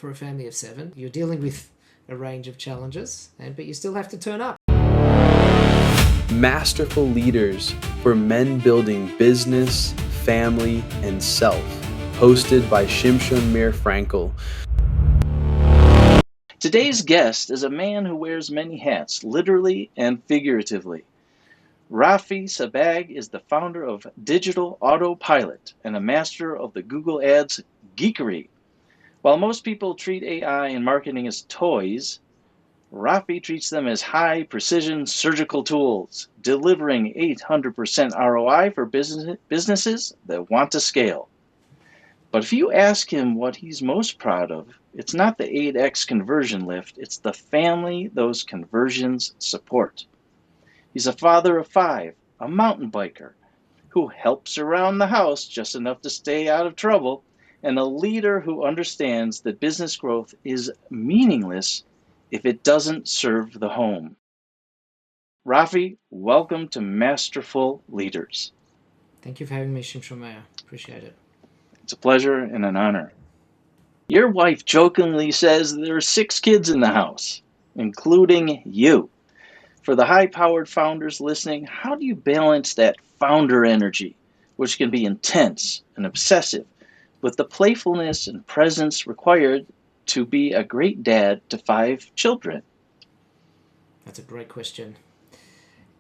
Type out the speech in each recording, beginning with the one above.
for a family of 7. You're dealing with a range of challenges, but you still have to turn up. Masterful Leaders for men building business, family, and self. Hosted by Shimshon Mir Frankel. Today's guest is a man who wears many hats, literally and figuratively. Raphael Sebbag is the founder of Digital Autopilot and a master of the Google Ads geekery. While most people treat AI and marketing as toys, Raphael treats them as high-precision surgical tools, delivering 800% ROI for businesses that want to scale. But if you ask him what he's most proud of, it's not the 8x conversion lift, it's the family those conversions support. He's a father of 5, a mountain biker, who helps around the house just enough to stay out of trouble, and a leader who understands that business growth is meaningless if it doesn't serve the home. Rafi, welcome to Masterful Leaders. Thank you for having me, Shimshon Mir. Appreciate it. It's a pleasure and an honor. Your wife jokingly says there are 6 kids in the house, including you. For the high-powered founders listening, how do you balance that founder energy, which can be intense and obsessive, with the playfulness and presence required to be a great dad to 5 children? That's a great question.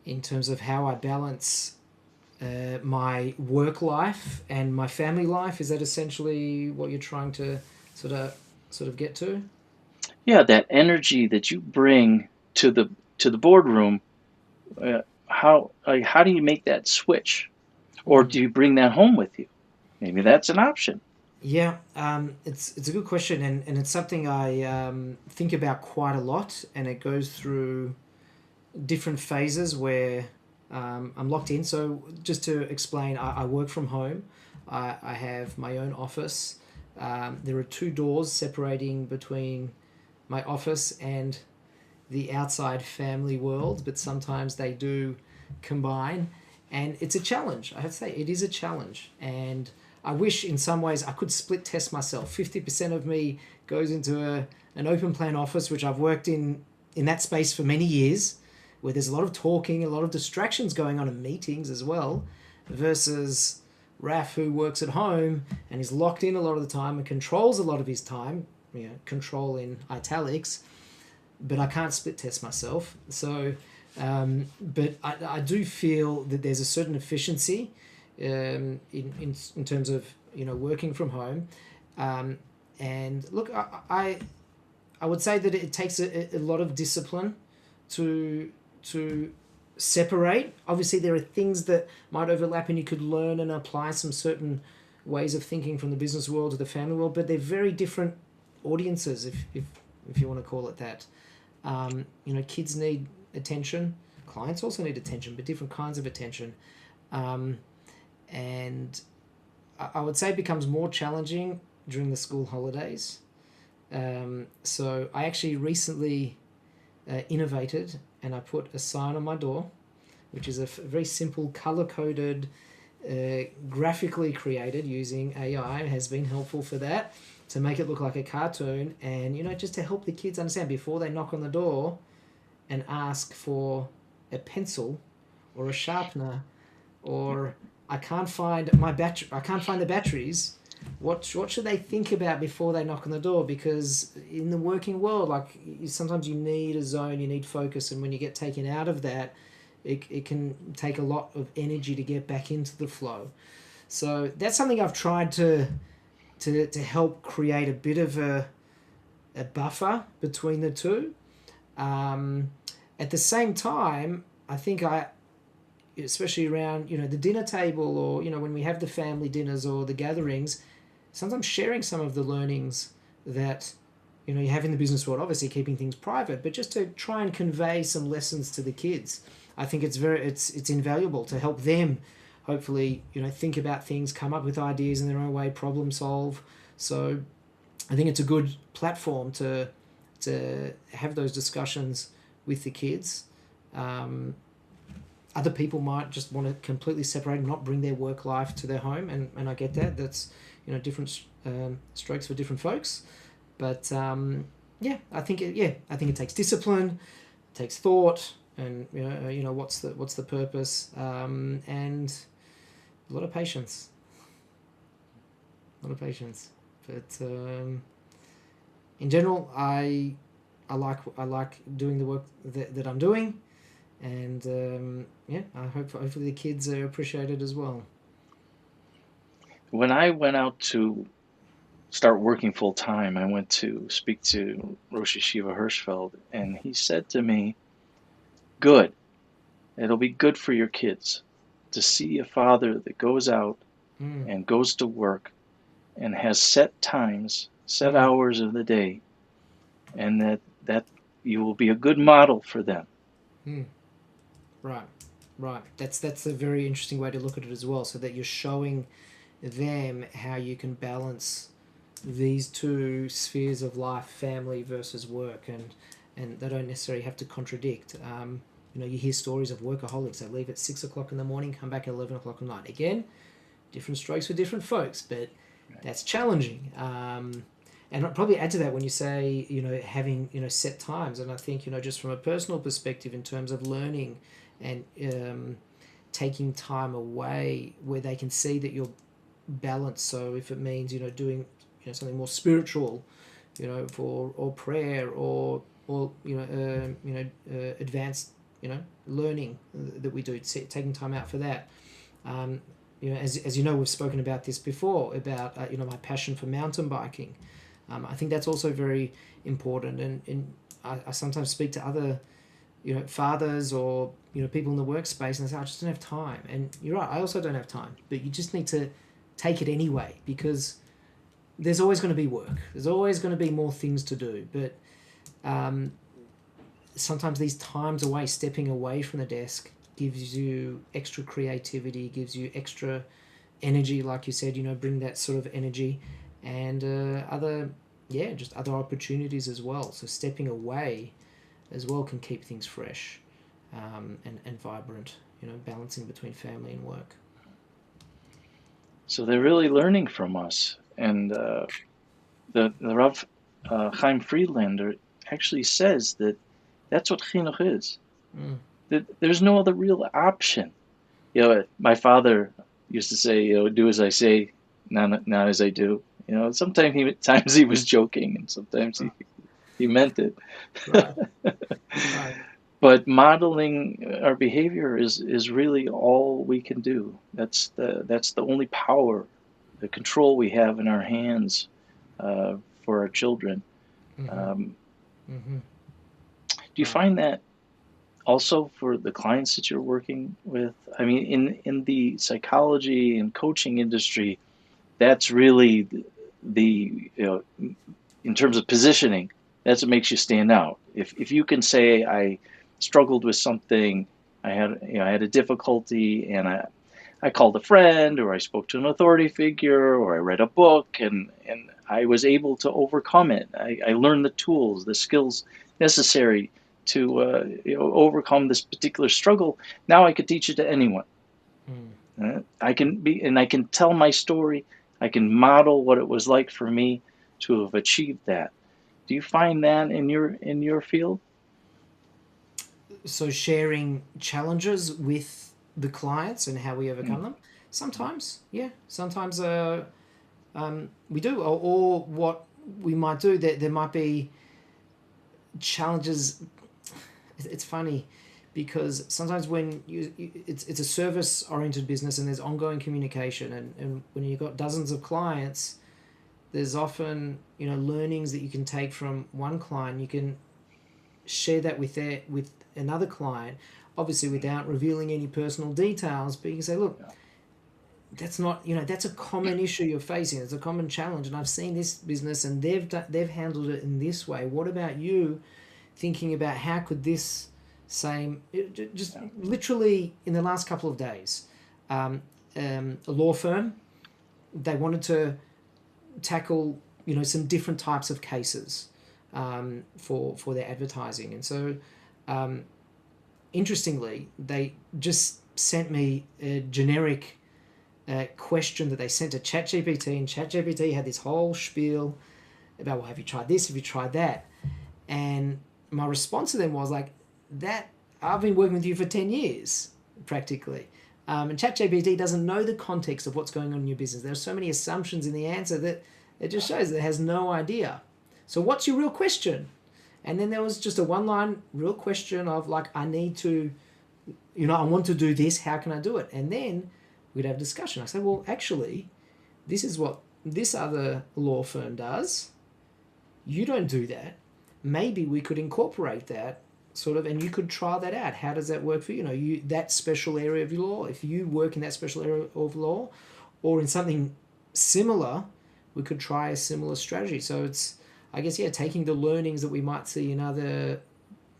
In terms of how I balance my work life and my family life, is that essentially what you're trying to sort of get to? Yeah, that energy that you bring to the boardroom. How do you make that switch, or do you bring that home with you? Maybe that's an option. Yeah, it's a good question, and it's something I think about quite a lot, and it goes through different phases where I'm locked in. So just to explain, I work from home. I have my own office. There are 2 doors separating between my office and the outside family world, but sometimes they do combine, and it's a challenge. I have to say, it is a challenge, and I wish in some ways I could split test myself. 50% of me goes into an open plan office, which I've worked in that space for many years, where there's a lot of talking, a lot of distractions going on in meetings as well, versus Raf, who works at home and is locked in a lot of the time and controls a lot of his time, control in italics, but I can't split test myself. So, but I do feel that there's a certain efficiency in terms of working from home, and look, I would say that it takes a lot of discipline to separate. Obviously, there are things that might overlap, and you could learn and apply some certain ways of thinking from the business world to the family world, but they're very different audiences, if you want to call it that. Kids need attention. Clients also need attention, but different kinds of attention. And I would say it becomes more challenging during the school holidays. So I actually recently innovated, and I put a sign on my door, which is a very simple, color-coded, graphically created using AI. It has been helpful for that, to make it look like a cartoon, and just to help the kids understand before they knock on the door and ask for a pencil or a sharpener, or I can't find the batteries. What should they think about before they knock on the door? Because in the working world, sometimes you need a zone, you need focus, and when you get taken out of that, it can take a lot of energy to get back into the flow. So that's something I've tried to help create a bit of a buffer between the two. At the same time, I think especially around the dinner table, or when we have the family dinners or the gatherings, sometimes sharing some of the learnings that you have in the business world, obviously keeping things private, but just to try and convey some lessons to the kids. I think it's invaluable to help them hopefully think about things, come up with ideas in their own way, problem solve. So I think it's a good platform to have those discussions with the kids. Other people might just want to completely separate and not bring their work life to their home, and I get that. That's different strokes for different folks. But yeah, I think it takes discipline, it takes thought, and what's the purpose, and a lot of patience. But in general, I like doing the work that I'm doing, and I hopefully the kids appreciate it as well. When I went out to start working full time, I went to speak to Rosh Yeshiva Hirschfeld, and he said to me, "Good. It'll be good for your kids to see a father that goes out and goes to work and has set times, set hours of the day, and that you will be a good model for them." Right. That's a very interesting way to look at it as well, so that you're showing them how you can balance these two spheres of life, family versus work, and they don't necessarily have to contradict. You hear stories of workaholics. They leave at 6 o'clock in the morning, come back at 11 o'clock at night. Again, different strokes for different folks, but that's challenging. And I'll probably add to that when you say, having, set times. And I think, just from a personal perspective in terms of learning and taking time away where they can see that you're balanced. So if it means, doing, something more spiritual, or prayer or advanced, learning that we do, taking time out for that. As we've spoken about this before, about, my passion for mountain biking. I think that's also very important. And I sometimes speak to other, fathers or, people in the workspace, and they say, I just don't have time. And you're right, I also don't have time. But you just need to take it anyway, because there's always going to be work. There's always going to be more things to do. But sometimes these times away, stepping away from the desk, gives you extra creativity, gives you extra energy, like you said, bring that sort of energy, and other opportunities as well. So stepping away as well can keep things fresh and vibrant, balancing between family and work. So they're really learning from us. And the Rav Chaim Friedlander actually says that that's what chinuch is. That there's no other real option. My father used to say, do as I say, not as I do. Sometimes he was joking, and sometimes he meant it. Right. But modeling our behavior is really all we can do. That's the only power, the control we have in our hands for our children. Do you find that also for the clients that you're working with? I mean, in the psychology and coaching industry, that's really the in terms of positioning, that's what makes you stand out. If you can say, I struggled with something, I had a difficulty, and I called a friend, or I spoke to an authority figure, or I read a book, and I was able to overcome it. I learned the tools, the skills necessary to overcome this particular struggle. Now I could teach it to anyone. I can tell my story. I can model what it was like for me to have achieved that. Do you find that in your field? So sharing challenges with the clients and how we overcome them. Sometimes, yeah. Sometimes we do, or what we might do. There might be challenges. It's funny because sometimes when it's a service-oriented business and there's ongoing communication, and when you've got dozens of clients, there's often learnings that you can take from one client. You can share that with another client, obviously without revealing any personal details, but you can say, look, that's not, that's a common issue you're facing. It's a common challenge, and I've seen this business and they've handled it in this way. What about you? Thinking about how could this literally in the last couple of days, a law firm, they wanted to tackle some different types of cases for their advertising, and so interestingly they just sent me a generic question that they sent to ChatGPT, and ChatGPT had this whole spiel about, well, have you tried this? Have you tried that? And my response to them was like, that I've been working with you for 10 years, practically. And ChatGPT doesn't know the context of what's going on in your business. There are so many assumptions in the answer that it just shows that it has no idea. So what's your real question? And then there was just a one-line real question of like, I need to, I want to do this. How can I do it? And then we'd have a discussion. I say, well, actually, this is what this other law firm does. You don't do that. Maybe we could incorporate that sort of, and you could try that out. How does that work for you? That special area of your law, if you work in that special area of law or in something similar, we could try a similar strategy. So it's, I guess, taking the learnings that we might see in other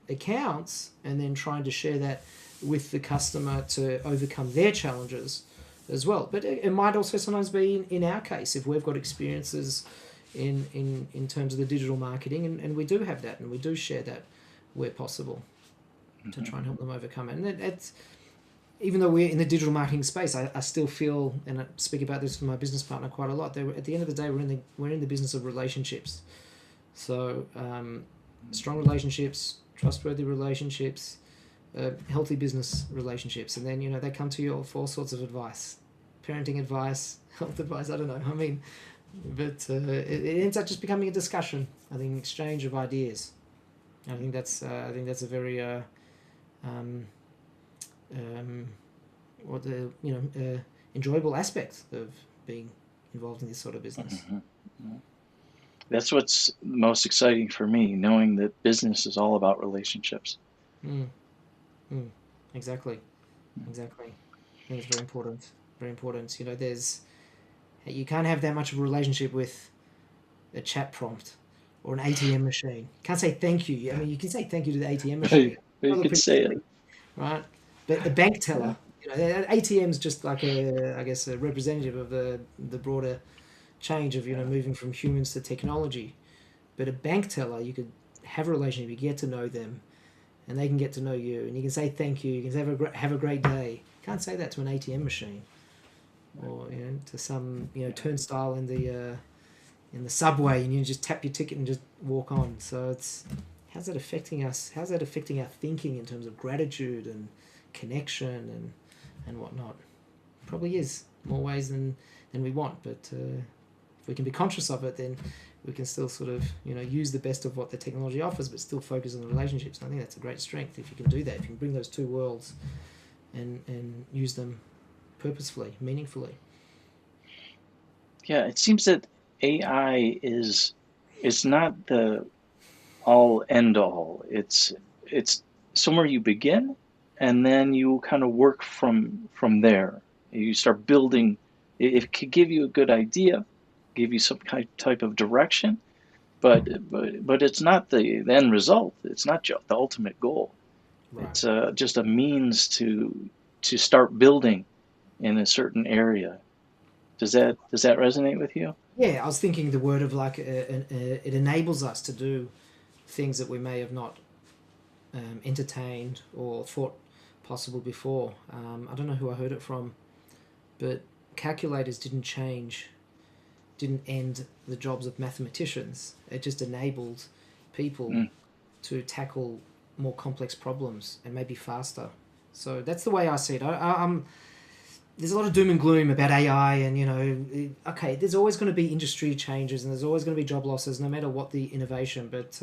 accounts and then trying to share that with the customer to overcome their challenges as well. But it might also sometimes be in our case, if we've got experiences in terms of the digital marketing, and we do have that, and we do share that where possible to try and help them overcome it. And it's, even though we're in the digital marketing space, I still feel, and I speak about this with my business partner quite a lot, at the end of the day, we're in the business of relationships. So strong relationships, trustworthy relationships, healthy business relationships, and then they come to you for all sorts of advice, parenting advice, health advice. I don't know. I mean, but it ends up just becoming a discussion. I think, exchange of ideas. I think that's a very enjoyable aspect of being involved in this sort of business. Mm-hmm. That's what's most exciting for me, knowing that business is all about relationships. Exactly. I think it's very important. Very important. You can't have that much of a relationship with a chat prompt or an ATM machine. You can't say thank you. I mean, you can say thank you to the ATM machine. You could say it. Right? But the bank teller, ATM's just like a representative of the broader change of, moving from humans to technology. But a bank teller, you could have a relationship, you get to know them, and they can get to know you, and you can say thank you, you can say have a great day. You can't say that to an ATM machine, or to some turnstile in the subway, and you just tap your ticket and just walk on. So it's, how's that affecting us? How's that affecting our thinking in terms of gratitude and connection and whatnot? Probably is more ways than we want, but if we can be conscious of it, then we can still sort of use the best of what the technology offers, but still focus on the relationships. And I think that's a great strength if you can do that. If you can bring those two worlds and use them purposefully, meaningfully. Yeah, it seems that AI it's not the all end all. It's somewhere you begin, and then you kind of work from there. You start building. It could give you a good idea, give you some type of direction, but it's not the end result. It's not the ultimate goal. Right. It's just a means to start building in a certain area. Does that resonate with you? Yeah, I was thinking the word of like it enables us to do things that we may have not entertained or thought possible before. I don't know who I heard it from, but calculators didn't end the jobs of mathematicians. It just enabled people to tackle more complex problems and maybe faster. So that's the way I see it. There's a lot of doom and gloom about AI, and okay, there's always going to be industry changes and there's always going to be job losses, no matter what the innovation. But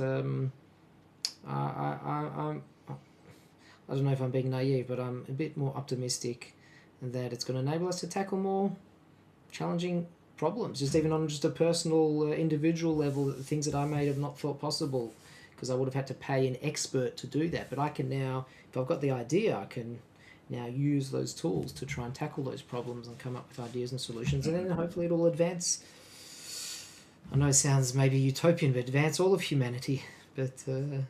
I don't know if I'm being naive, but I'm a bit more optimistic that it's going to enable us to tackle more challenging problems, just even on just a personal, individual level, things that I may have not thought possible, because I would have had to pay an expert to do that. But I can now, if I've got the idea, I can now use those tools to try and tackle those problems and come up with ideas and solutions, and then hopefully it'll advance. I know it sounds maybe utopian, but advance all of humanity. But we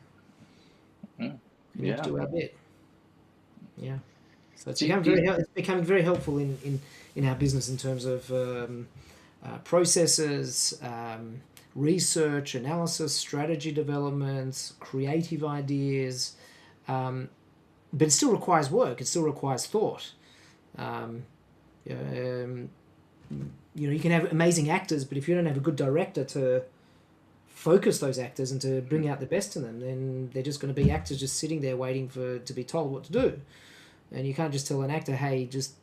need to do our bit. Yeah. So it's becoming very helpful in our business in terms of processes, research, analysis, strategy development, creative ideas. But it still requires work. It still requires thought. You can have amazing actors, but if you don't have a good director to focus those actors and to bring out the best in them, then they're just going to be actors just sitting there waiting to be told what to do. And you can't just tell an actor, hey, just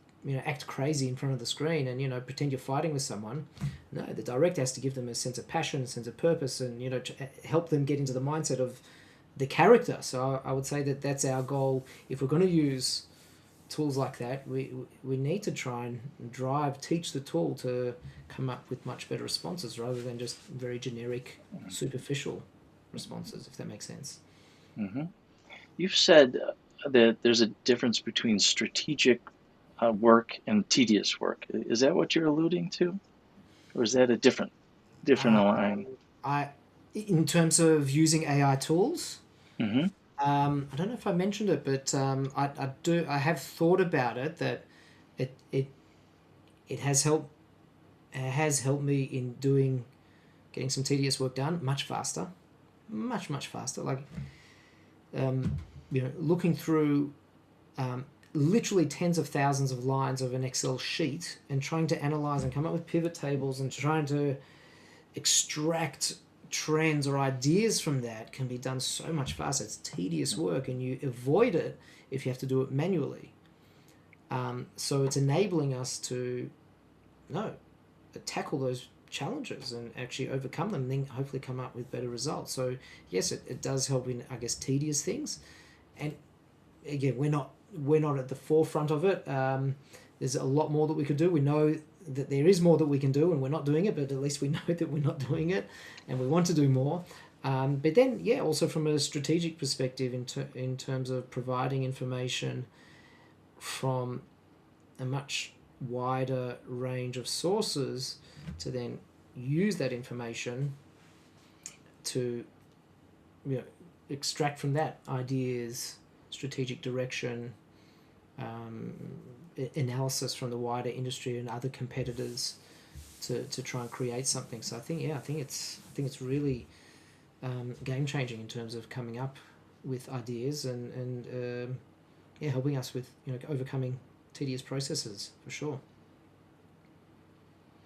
act crazy in front of the screen and pretend you're fighting with someone. No, the director has to give them a sense of passion, a sense of purpose, and help them get into the mindset of the character. So I would say that that's our goal. If we're going to use tools like that, we need to try and teach the tool to come up with much better responses rather than just very generic, superficial responses, if that makes sense. Mm-hmm. You've said that there's a difference between strategic work and tedious work. Is that what you're alluding to, or is that a different line? In terms of using AI tools, Mm-hmm. I don't know if I mentioned it, but I have thought about it, that it has helped me in getting some tedious work done much faster, much faster. Like looking through literally tens of thousands of lines of an Excel sheet and trying to analyze and come up with pivot tables and trying to extract trends or ideas from that can be done so much faster. It's tedious work, and you avoid it if you have to do it manually. So it's enabling us to tackle those challenges and actually overcome them, and then hopefully come up with better results. So yes, it does help in, I guess, tedious things. And again, we're not at the forefront of it. There's a lot more that we could do. We know that there is more that we can do, and we're not doing it, but at least we know that we're not doing it, and we want to do more. But then, also from a strategic perspective, in terms of providing information from a much wider range of sources, to then use that information to extract from that ideas, strategic direction, analysis from the wider industry and other competitors to try and create something. So I think it's really game changing in terms of coming up with ideas and helping us with overcoming tedious processes, for sure.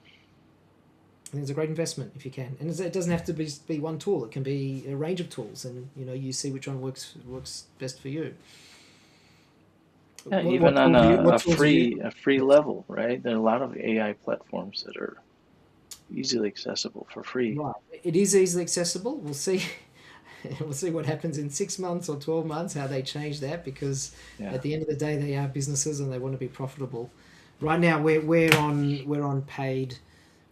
I think it's a great investment if you can, and it doesn't have to be one tool. It can be a range of tools, and you see which one works best for you. Yeah, even on a free level, right? There are a lot of AI platforms that are easily accessible for free. Right, it is easily accessible. We'll see. We'll see what happens in 6 months or 12 months, how they change that, because at the end of the day, they are businesses and they want to be profitable. Right now, we're on paid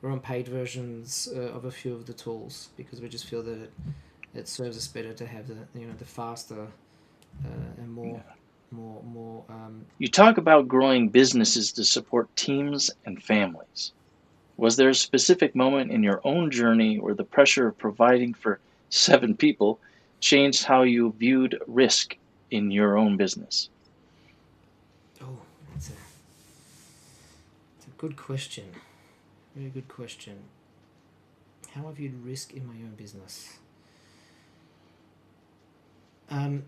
versions of a few of the tools, because we just feel that it serves us better to have the faster and more. You talk about growing businesses to support teams and families. Was there a specific moment in your own journey where the pressure of providing for 7 people changed how you viewed risk in your own business? Oh, that's a good question. Very good question. How I viewed risk in my own business. I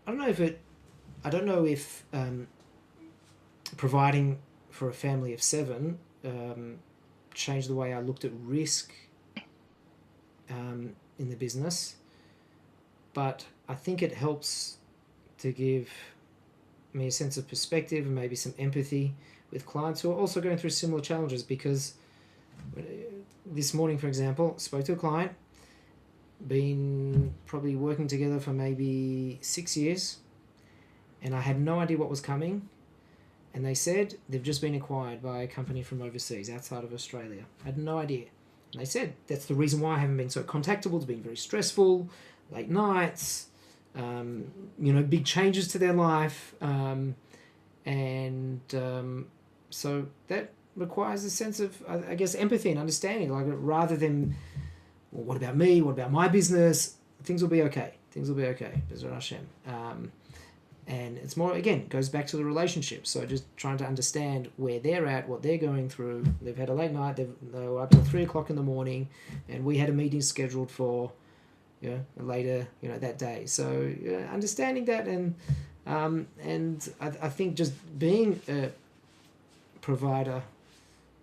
don't know if providing for a family of 7 changed the way I looked at risk in the business, but I think it helps to give me a sense of perspective and maybe some empathy with clients who are also going through similar challenges. Because this morning, for example, spoke to a client, been probably working together for maybe 6 years, and I had no idea what was coming, and they said they've just been acquired by a company from overseas, outside of Australia. I had no idea. And they said that's the reason why I haven't been so contactable. It's been very stressful, late nights, big changes to their life, so that requires a sense of, I guess, empathy and understanding. Like, rather than, well, what about me? What about my business? Things will be okay. B'ezrat Hashem. And it's more, again, goes back to the relationship. So just trying to understand where they're at, what they're going through. They've had a late night. They were up till 3 o'clock in the morning, and we had a meeting scheduled for, later, that day. So understanding that, and I think just being a provider,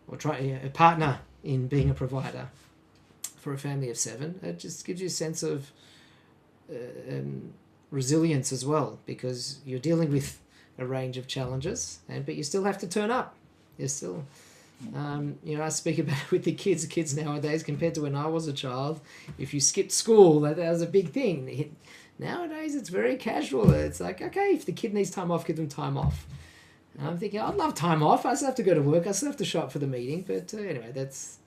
or a partner in being a provider for a family of 7. It just gives you a sense of resilience as well, because you're dealing with a range of challenges, but you still have to turn up. You're still, I speak about it with the kids nowadays compared to when I was a child. If you skipped school, that was a big thing. Nowadays, it's very casual. It's like, okay, if the kid needs time off, give them time off. And I'm thinking, I'd love time off. I still have to go to work. I still have to show up for the meeting. But anyway, that's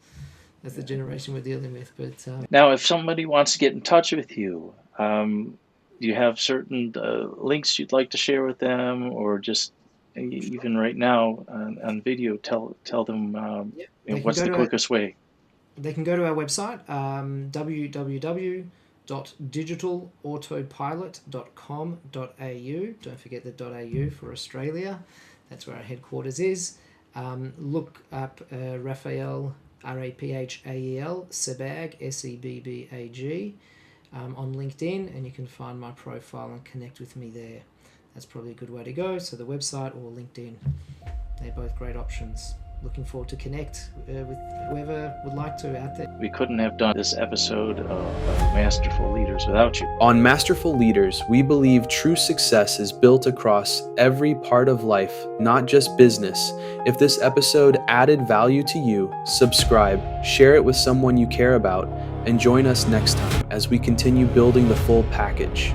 the generation we're dealing with. But now, if somebody wants to get in touch with you, do you have certain links you'd like to share with them, or just even right now on video, tell them what's the quickest way? They can go to our website, www.digitalautopilot.com.au. Don't forget the .au for Australia. That's where our headquarters is. Look up Raphael, Raphael Sebbag, Sebbag, on LinkedIn, and you can find my profile and connect with me there. That's probably a good way to go. So the website or LinkedIn, they're both great options. Looking forward to connect with whoever would like to out there. We couldn't have done this episode of Masterful Leaders without you. On Masterful Leaders, we believe true success is built across every part of life, not just business. If this episode added value to you, subscribe, share it with someone you care about, and join us next time as we continue building the full package.